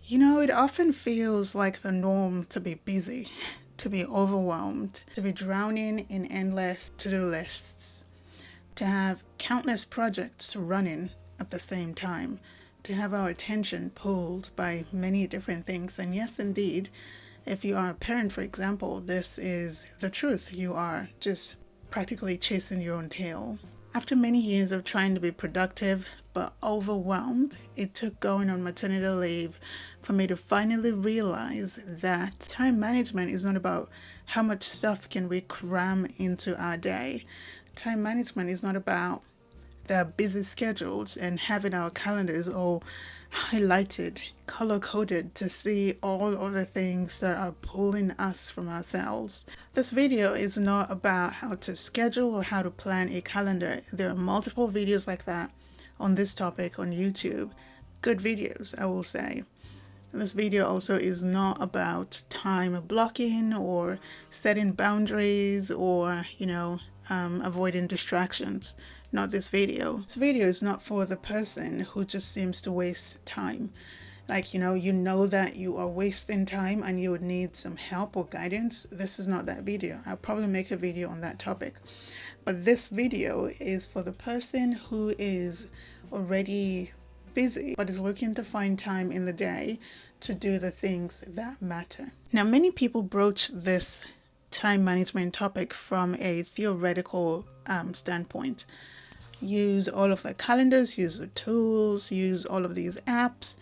You know, it often feels like the norm to be busy, to be overwhelmed, to be drowning in endless to-do lists, to have countless projects running at the same time, to have our attention pulled by many different things. And yes, indeed, if you are a parent, for example, this is the truth. You are just practically chasing your own tail. After many years of trying to be productive but overwhelmed, it took going on maternity leave for me to finally realize that time management is not about how much stuff can we cram into our day. Time management is not about the busy schedules and having our calendars all highlighted, color coded to see all of the things that are pulling us from ourselves. This video is not about how to schedule or how to plan a calendar. There are multiple videos like that on this topic on YouTube. Good videos, I will say. This video also is not about time blocking or setting boundaries or, avoiding distractions. Not this video. This video is not for the person who just seems to waste time. Like, you know that you are wasting time and you would need some help or guidance. This is not that video. I'll probably make a video on that topic. But this video is for the person who is already busy but is looking to find time in the day to do the things that matter. Now, many people broach this time management topic from a theoretical standpoint. Use all of the calendars, use the tools, use all of these apps,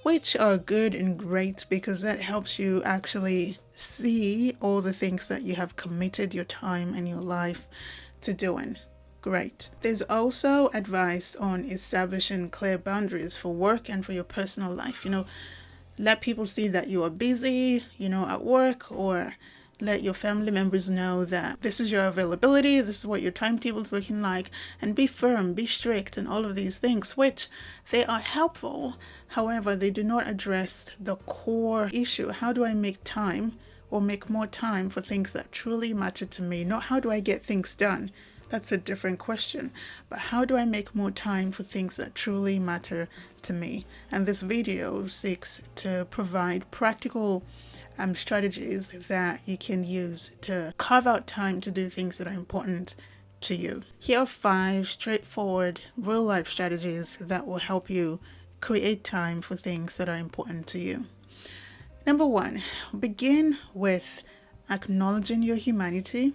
which are good and great because that helps you actually see all the things that you have committed your time and your life to doing. Great. There's also advice on establishing clear boundaries for work and for your personal life. Let people see that you are busy, at work, or let your family members know that this is your availability, this is what your timetable is looking like, and be firm, be strict, and all of these things, which they are helpful. However, they do not address the core issue. How do I make time or make more time for things that truly matter to me? Not how do I get things done? That's a different question. But how do I make more time for things that truly matter to me? And this video seeks to provide practical strategies that you can use to carve out time to do things that are important to you. Here are 5 straightforward real-life strategies that will help you create time for things that are important to you. Number 1, begin with acknowledging your humanity,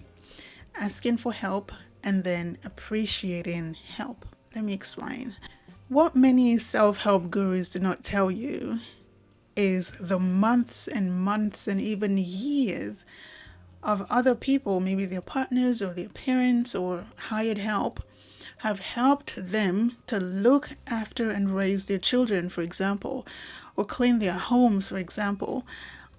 asking for help, and then appreciating help. Let me explain. What many self-help gurus do not tell you is the months and months and even years of other people, maybe their partners or their parents or hired help, have helped them to look after and raise their children, for example, or clean their homes, for example.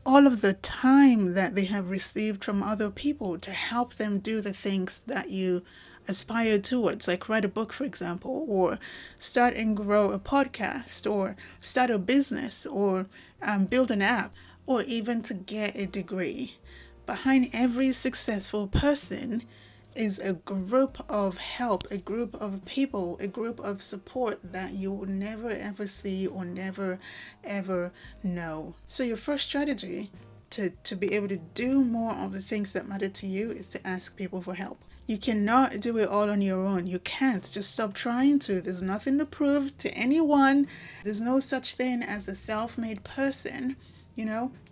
All of the time that they have received from other people to help them do the things that you aspire towards, like write a book, for example, or start and grow a podcast, or start a business, or build an app, or even to get a degree. Behind every successful person is a group of help, a group of people, a group of support that you will never ever see or never ever know. So your first strategy to be able to do more of the things that matter to you is to ask people for help. You cannot do it all on your own. You can't. Just stop trying to. There's nothing to prove to anyone. There's no such thing as a self-made person.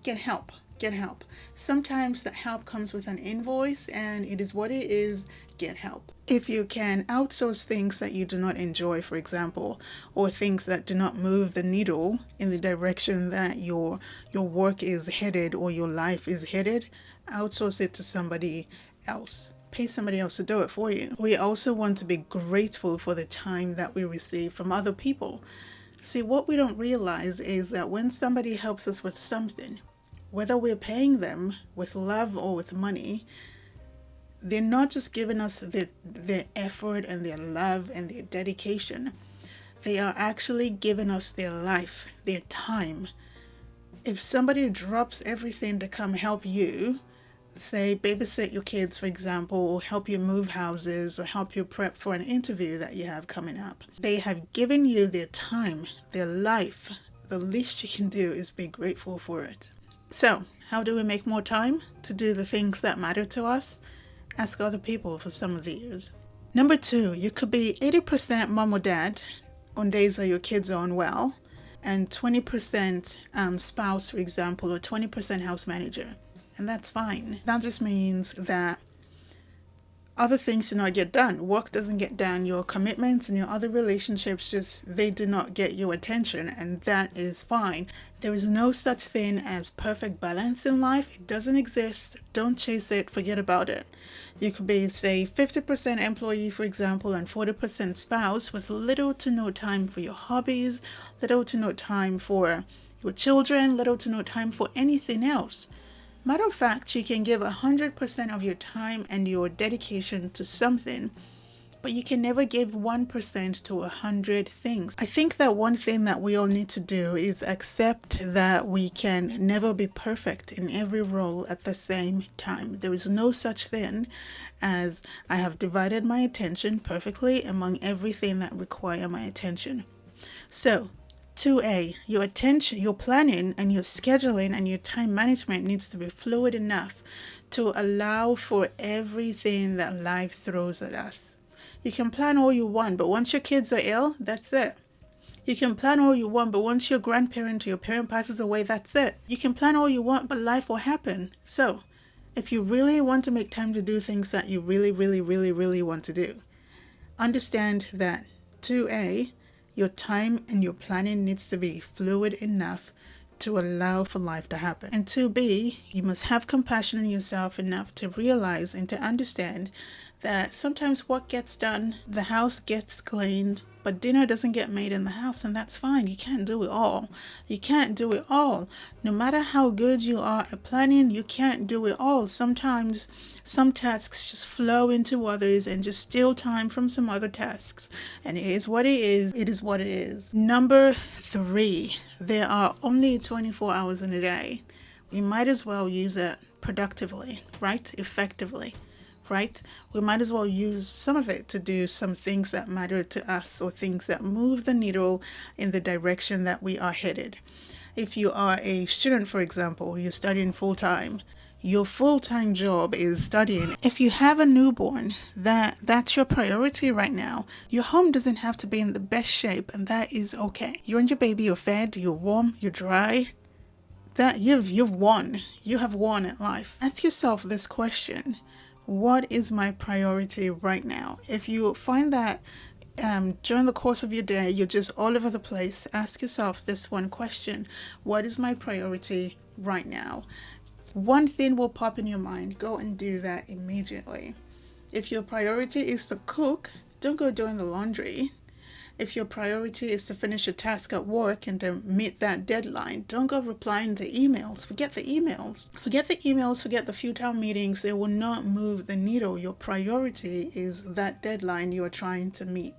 Get help. Get help. Sometimes that help comes with an invoice, and it is what it is. Get help. If you can outsource things that you do not enjoy, for example, or things that do not move the needle in the direction that your work is headed or your life is headed, outsource it to somebody else. Pay somebody else to do it for you. We also want to be grateful for the time that we receive from other people. See, what we don't realize is that when somebody helps us with something, whether we're paying them with love or with money, they're not just giving us their effort and their love and their dedication. They are actually giving us their life, their time. If somebody drops everything to come help you, say babysit your kids, for example, or help you move houses, or help you prep for an interview that you have coming up, they have given you their time, their life, the least you can do is be grateful for it. So, how do we make more time to do the things that matter to us? Ask other people for some of these. Number 2, you could be 80% mom or dad on days that your kids are unwell, and 20% spouse, for example, or 20% house manager. And that's fine. That just means that other things do not get done. Work doesn't get done. Your commitments and your other relationships they do not get your attention, and that is fine. There is no such thing as perfect balance in life. It doesn't exist. Don't chase it. Forget about it. You could be, say, 50% employee, for example, and 40% spouse, with little to no time for your hobbies, little to no time for your children, little to no time for anything else. Matter of fact, you can give 100% of your time and your dedication to something, but you can never give 1% to 100 things. I think that one thing that we all need to do is accept that we can never be perfect in every role at the same time. There is no such thing as I have divided my attention perfectly among everything that require my attention. So, 2A, your attention, your planning and your scheduling and your time management needs to be fluid enough to allow for everything that life throws at us. You can plan all you want, but once your kids are ill, that's it. You can plan all you want, but once your grandparent or your parent passes away, that's it. You can plan all you want, but life will happen. So, if you really want to make time to do things that you really, really, really, really want to do, understand that 2A, your time and your planning needs to be fluid enough to allow for life to happen. And 2B, you must have compassion on yourself enough to realize and to understand that sometimes work gets done, the house gets cleaned, but dinner doesn't get made in the house, and that's fine. You can't do it all. You can't do it all. No matter how good you are at planning, you can't do it all. Sometimes some tasks just flow into others and just steal time from some other tasks. And it is what it is. It is what it is. Number 3, there are only 24 hours in a day. We might as well use it productively, right? Effectively. Right? We might as well use some of it to do some things that matter to us, or things that move the needle in the direction that we are headed. If you are a student, for example, you're studying full-time, your full-time job is studying. If you have a newborn, that's your priority right now. Your home doesn't have to be in the best shape, and that is okay. You and your baby are fed, you're warm, you're dry. That you've won. You have won at life. Ask yourself this question. What is my priority right now? If you find that during the course of your day, you're just all over the place, ask yourself this one question. What is my priority right now? One thing will pop in your mind. Go and do that immediately. If your priority is to cook, don't go doing the laundry. If your priority is to finish a task at work and to meet that deadline, don't go replying to emails. Forget the emails. Forget the emails, forget the futile meetings. They will not move the needle. Your priority is that deadline you are trying to meet.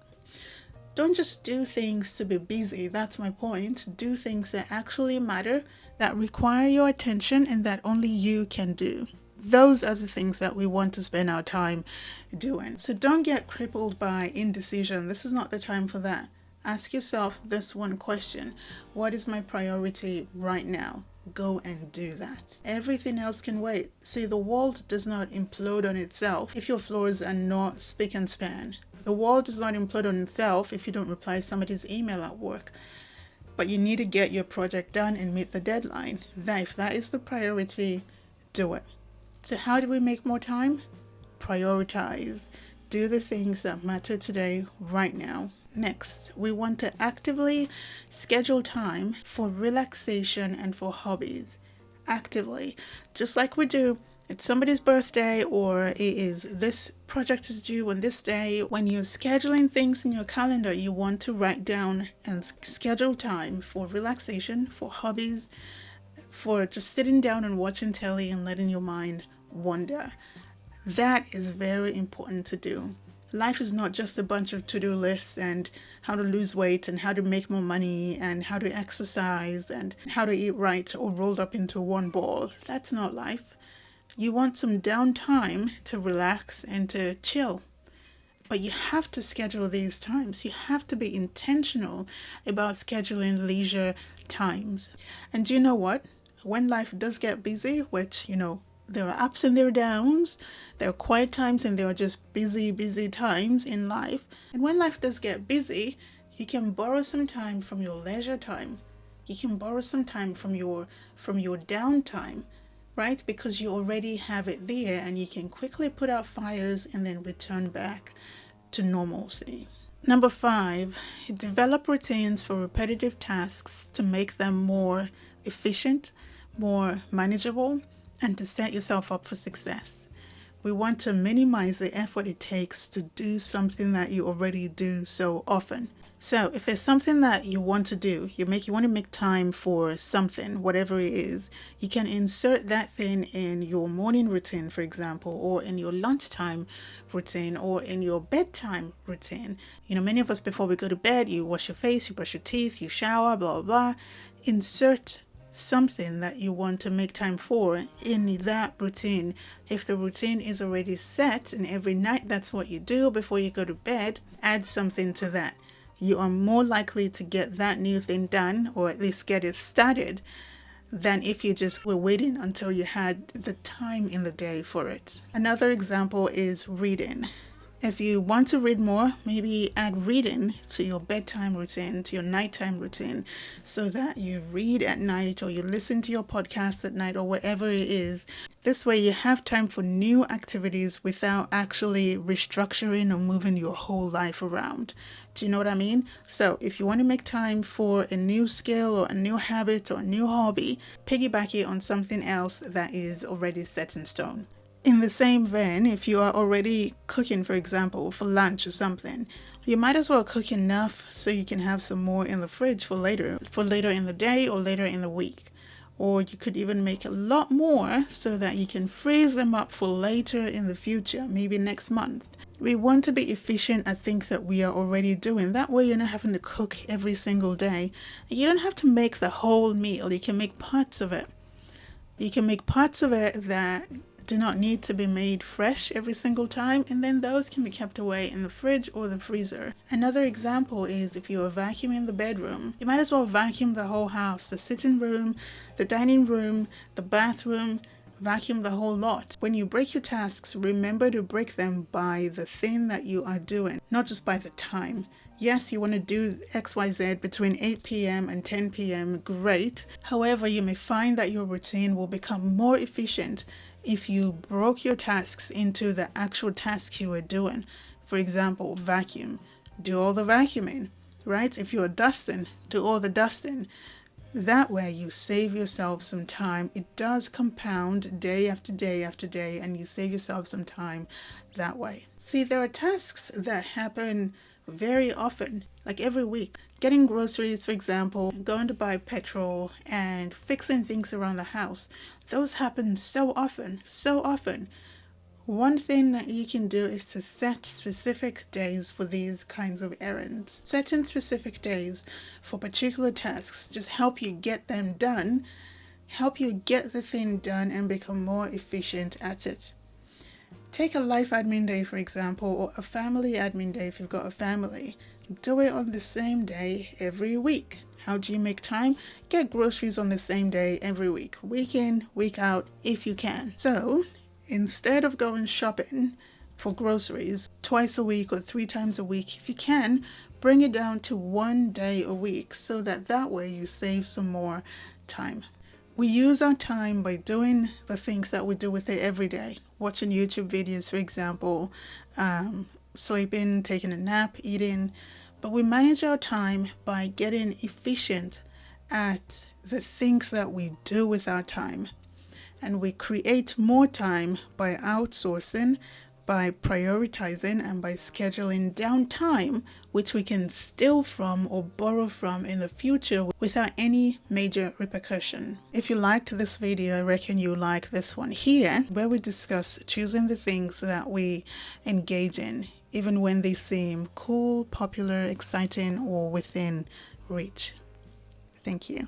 Don't just do things to be busy. That's my point. Do things that actually matter, that require your attention, and that only you can do. Those are the things that we want to spend our time doing. So don't get crippled by indecision. This is not the time for that. Ask yourself this one question. What is my priority right now? Go and do that. Everything else can wait. See, the world does not implode on itself if your floors are not spick and span. The world does not implode on itself if you don't reply somebody's email at work. But you need to get your project done and meet the deadline. If that is the priority, do it. So how do we make more time? Prioritize. Do the things that matter today, right now. Next, we want to actively schedule time for relaxation and for hobbies. Actively. Just like we do, it's somebody's birthday, or it is this project is due on this day. When you're scheduling things in your calendar, you want to write down and schedule time for relaxation, for hobbies, for just sitting down and watching telly and letting your mind wander. That is very important to do. Life is not just a bunch of to-do lists and how to lose weight and how to make more money and how to exercise and how to eat right, or rolled up into one ball. That's not life. You want some downtime to relax and to chill. But you have to schedule these times. You have to be intentional about scheduling leisure times. And do you know what? When life does get busy, which, there are ups and there are downs, there are quiet times and there are just busy times in life. And when life does get busy, you can borrow some time from your leisure time. You can borrow some time from your downtime, right? Because you already have it there and you can quickly put out fires and then return back to normalcy. Number 5, develop routines for repetitive tasks to make them more efficient, more manageable, and to set yourself up for success. We want to minimize the effort it takes to do something that you already do so often. So if there's something that you want to do, you want to make time for something, whatever it is, you can insert that thing in your morning routine, for example, or in your lunchtime routine, or in your bedtime routine. Many of us, before we go to bed, you wash your face, you brush your teeth, you shower, blah, blah, blah. Insert something that you want to make time for in that routine. If the routine is already set and every night that's what you do before you go to bed, add something to that. You are more likely to get that new thing done, or at least get it started, than if you just were waiting until you had the time in the day for it. Another example is reading. If you want to read more, maybe add reading to your bedtime routine, to your nighttime routine, so that you read at night or you listen to your podcast at night or whatever it is. This way you have time for new activities without actually restructuring or moving your whole life around. Do you know what I mean? So if you want to make time for a new skill or a new habit or a new hobby, piggyback it on something else that is already set in stone. In the same vein, if you are already cooking, for example, for lunch or something, you might as well cook enough so you can have some more in the fridge for later in the day or later in the week. Or you could even make a lot more so that you can freeze them up for later in the future, maybe next month. We want to be efficient at things that we are already doing. That way you're not having to cook every single day. You don't have to make the whole meal. You can make parts of it. You can make parts of it that do not need to be made fresh every single time, and then those can be kept away in the fridge or the freezer. Another example is if you are vacuuming the bedroom, you might as well vacuum the whole house, the sitting room, the dining room, the bathroom, vacuum the whole lot. When you break your tasks, remember to break them by the thing that you are doing, not just by the time. Yes, you want to do XYZ between 8 p.m. and 10 p.m. Great. However, you may find that your routine will become more efficient if you broke your tasks into the actual tasks you were doing. For example, vacuum. Do all the vacuuming, right? If you're dusting, do all the dusting. That way you save yourself some time. It does compound day after day after day, and you save yourself some time that way. See, there are tasks that happen very often, like every week. Getting groceries, for example, going to buy petrol, and fixing things around the house. Those happen so often. One thing that you can do is to set specific days for these kinds of errands. Setting specific days for particular tasks just help you get them done, help you get the thing done and become more efficient at it. Take a life admin day, for example, or a family admin day if you've got a family. Do it on the same day every week. How do you make time? Get groceries on the same day every week. Week in, week out, if you can. So, instead of going shopping for groceries twice a week or 3 times a week, if you can, bring it down to 1 day a week so that way you save some more time. We use our time by doing the things that we do with it every day. Watching YouTube videos, for example, sleeping, taking a nap, eating. But we manage our time by getting efficient at the things that we do with our time. And we create more time by outsourcing, by prioritizing, and by scheduling downtime, which we can steal from or borrow from in the future without any major repercussion. If you liked this video, I reckon you like this one here, where we discuss choosing the things that we engage in, even when they seem cool, popular, exciting, or within reach. Thank you.